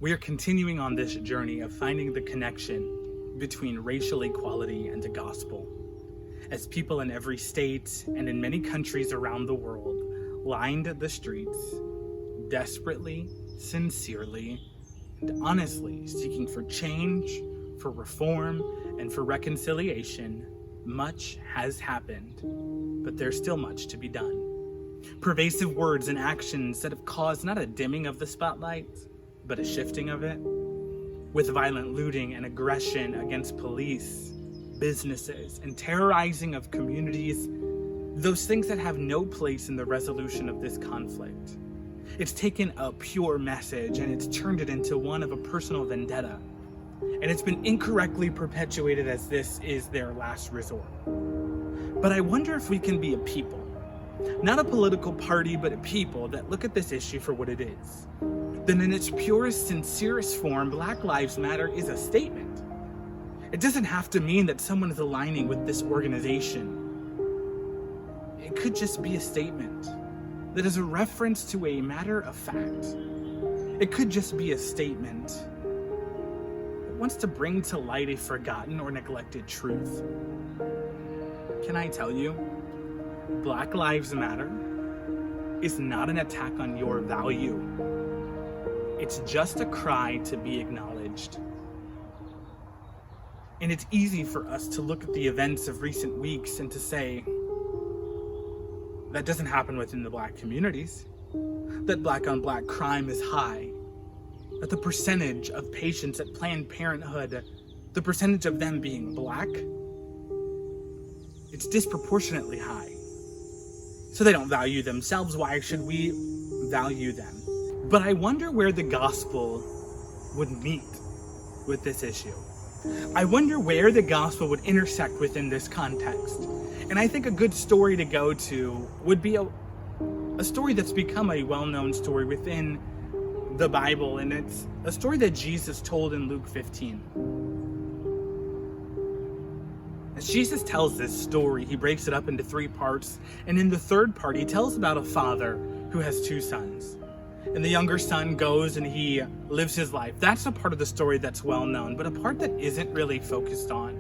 We are continuing on this journey of finding the connection between racial equality and the gospel, as people in every state and in many countries around the world lined the streets, desperately, sincerely, and honestly seeking for change, for reform, and for reconciliation. Much has happened, but there's still much to be done. Pervasive words and actions that have caused not a dimming of the spotlight, but a shifting of it, with violent looting and aggression against police, businesses, and terrorizing of communities, those things that have no place in the resolution of this conflict. It's taken a pure message and it's turned it into one of a personal vendetta, and it's been incorrectly perpetuated as this is their last resort. But I wonder if we can be a people, not a political party, but a people that look at this issue for what it is. Then in its purest, sincerest form, Black Lives Matter is a statement. It doesn't have to mean that someone is aligning with this organization. It could just be a statement that is a reference to a matter of fact. It could just be a statement that wants to bring to light a forgotten or neglected truth. Can I tell you, Black Lives Matter is not an attack on your value. It's just a cry to be acknowledged. And it's easy for us to look at the events of recent weeks and to say, that doesn't happen within the Black communities, that Black on Black crime is high, that the percentage of patients at Planned Parenthood, the percentage of them being Black, it's disproportionately high. So they don't value themselves. Why should we value them? But I wonder where the gospel would meet with this issue. I wonder where the gospel would intersect within this context. And I think a good story to go to would be a story that's become a well-known story within the Bible, and it's a story that Jesus told in Luke 15. As Jesus tells this story, he breaks it up into 3 parts, and in the third part, he tells about a father who has 2 sons. And the younger son goes and he lives his life. That's a part of the story that's well known, but a part that isn't really focused on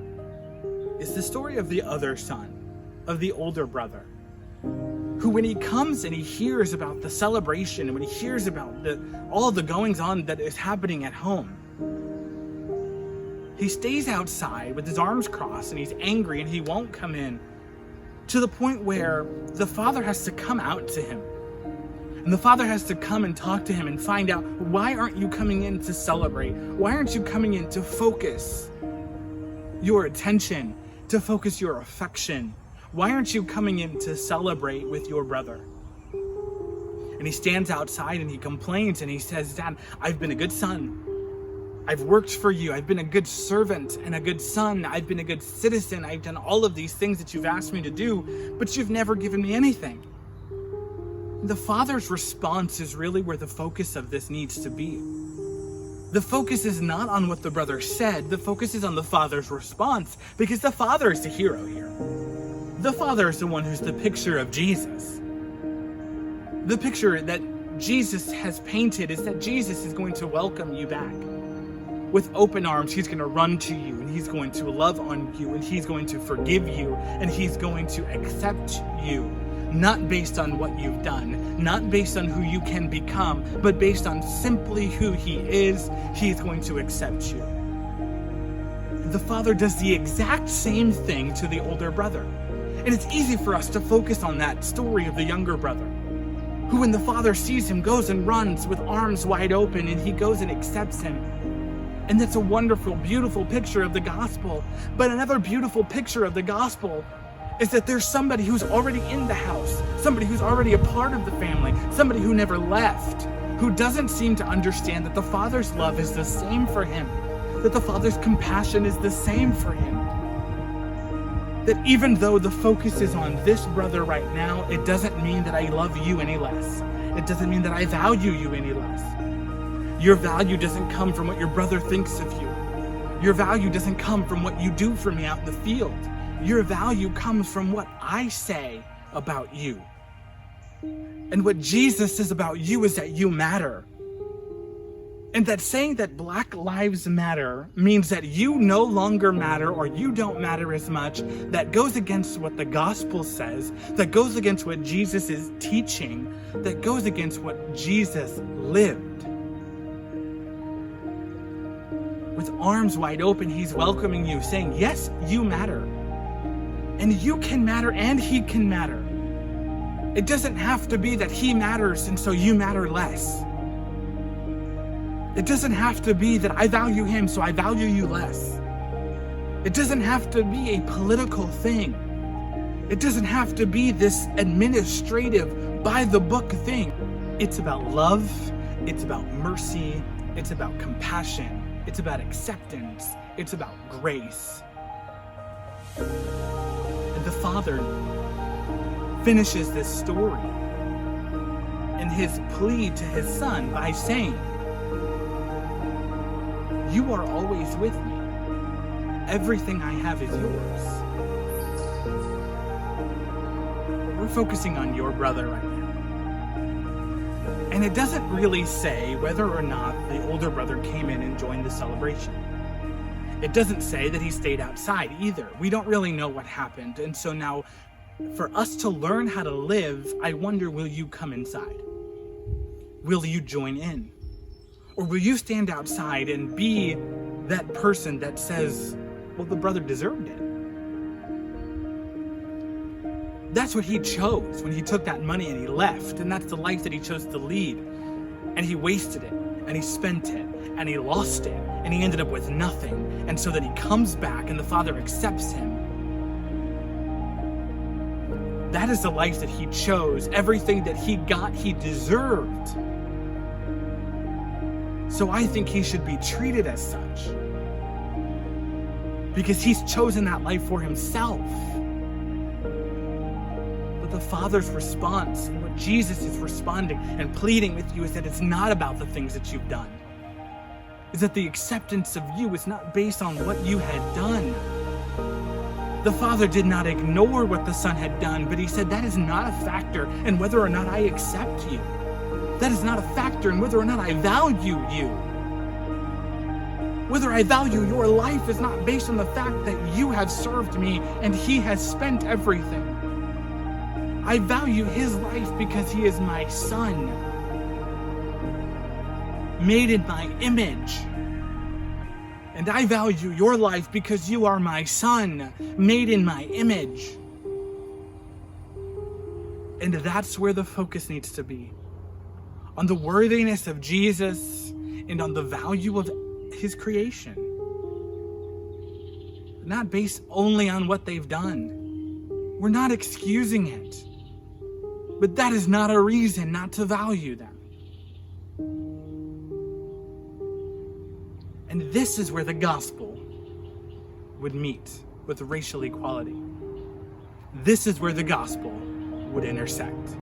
is the story of the other son, of the older brother, who when he comes and he hears about the celebration, and when he hears about all the goings on that is happening at home, he stays outside with his arms crossed and he's angry and he won't come in, to the point where the father has to come out to him. And the father has to come and talk to him and find out, why aren't you coming in to celebrate? Why aren't you coming in to focus your attention, to focus your affection? Why aren't you coming in to celebrate with your brother? And he stands outside and he complains and he says, Dad, I've been a good son. I've worked for you. I've been a good servant and a good son. I've been a good citizen. I've done all of these things that you've asked me to do, but you've never given me anything. The father's response is really where the focus of this needs to be. The focus is not on what the brother said. The focus is on the father's response, because the father is the hero here. The father is the one who's the picture of Jesus. The picture that Jesus has painted is that Jesus is going to welcome you back. With open arms, he's going to run to you, and he's going to love on you, and he's going to forgive you, and he's going to accept you. Not based on what you've done, not based on who you can become, but based on simply who he is, he's going to accept you. The father does the exact same thing to the older brother. And it's easy for us to focus on that story of the younger brother, who when the father sees him goes and runs with arms wide open, and he goes and accepts him. And that's a wonderful, beautiful picture of the gospel. But another beautiful picture of the gospel is that there's somebody who's already in the house, somebody who's already a part of the family, somebody who never left, who doesn't seem to understand that the Father's love is the same for him, that the Father's compassion is the same for him. That even though the focus is on this brother right now, it doesn't mean that I love you any less. It doesn't mean that I value you any less. Your value doesn't come from what your brother thinks of you. Your value doesn't come from what you do for me out in the field. Your value comes from what I say about you. And what Jesus says about you is that you matter. And that saying that Black Lives Matter means that you no longer matter or you don't matter as much, that goes against what the gospel says, that goes against what Jesus is teaching, that goes against what Jesus lived. With arms wide open, he's welcoming you, saying, yes, you matter. And you can matter and he can matter. It doesn't have to be that he matters and so you matter less. It doesn't have to be that I value him, so I value you less. It doesn't have to be a political thing. It doesn't have to be this administrative, by the book thing. It's about love. It's about mercy. It's about compassion. It's about acceptance. It's about grace. And the Father finishes this story in his plea to his Son by saying, you are always with me. Everything I have is yours. We're focusing on your brother right now. And it doesn't really say whether or not the older brother came in and joined the celebration. It doesn't say that he stayed outside either. We don't really know what happened. And so now, for us to learn how to live, I wonder, will you come inside? Will you join in? Or will you stand outside and be that person that says, well, the brother deserved it? That's what he chose when he took that money and he left. And that's the life that he chose to lead. And he wasted it, and he spent it, and he lost it, and he ended up with nothing. And so then he comes back and the Father accepts him. That is the life that he chose. Everything that he got, he deserved. So I think he should be treated as such, because he's chosen that life for himself. But the Father's response, and what Jesus is responding and pleading with you, is that it's not about the things that you've done. Is that the acceptance of you is not based on what you had done. The Father did not ignore what the Son had done, but he said that is not a factor in whether or not I accept you. That is not a factor in whether or not I value you. Whether I value your life is not based on the fact that you have served me and he has spent everything. I value his life because he is my Son, made in my image. And I value your life because you are my Son, made in my image. And that's where the focus needs to be. On the worthiness of Jesus and on the value of his creation. Not based only on what they've done. We're not excusing it. But that is not a reason not to value them. And this is where the gospel would meet with racial equality. This is where the gospel would intersect.